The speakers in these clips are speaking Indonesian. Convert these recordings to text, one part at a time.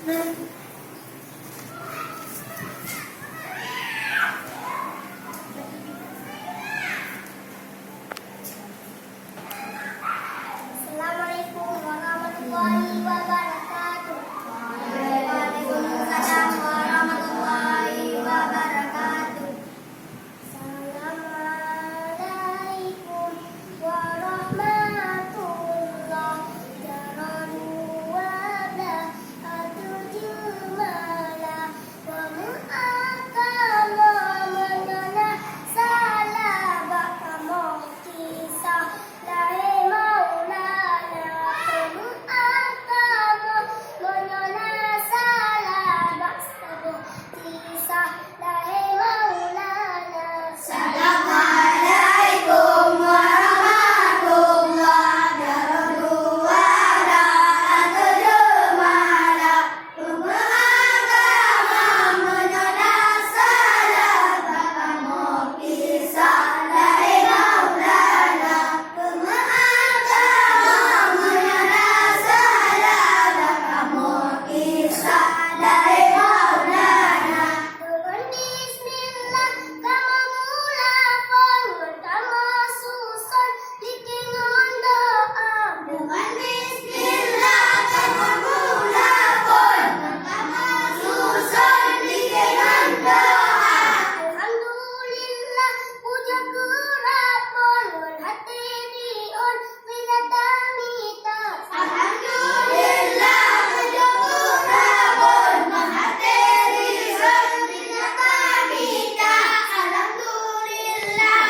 Assalamualaikum warahmatullahi wabarakatuh. Waalaikumsalam warahmatullahi wabarakatuh. Assalamualaikum warahmatullahi wabarakatuh. Jumala wa mu'akama menyolah salah bakamo kisah lae maulana mu'akama menyolah salah bakamo kisah lae maulana. Assalamualaikum warahmatullahi wabarakatuh. Jumala wa mu'akama menyolah salah bakamo kisah lae maulana mu'akama menyolah salah bakamo kisah lae maulana. Dengan bismillah kama mula pon kama susun bikingan doa. Dengan bismillah kama mula pon kama susun bikingan doa. Alhamdulillah puja kerapon wal hati diun bila tamita. Alhamdulillah puja kerapon wal hati diun bila tamita. Alhamdulillah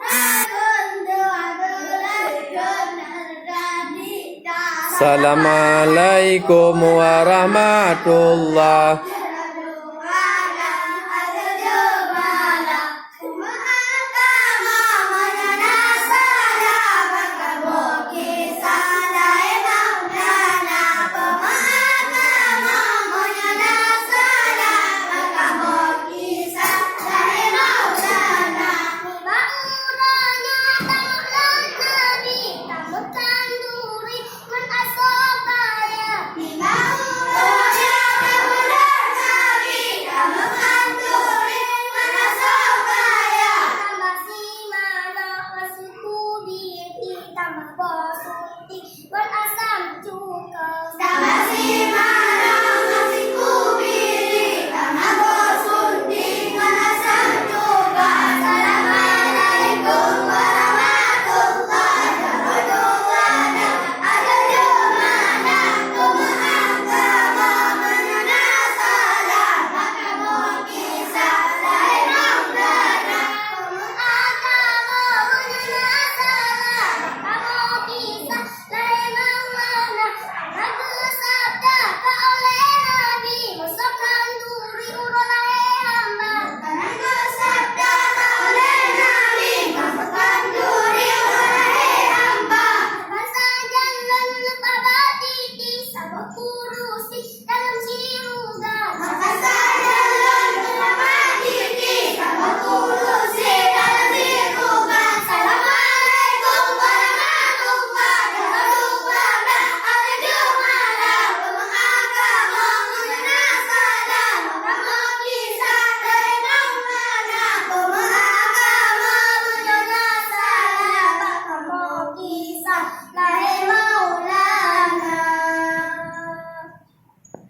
nakon doa berlajon nargadita. Assalamualaikum warahmatullahi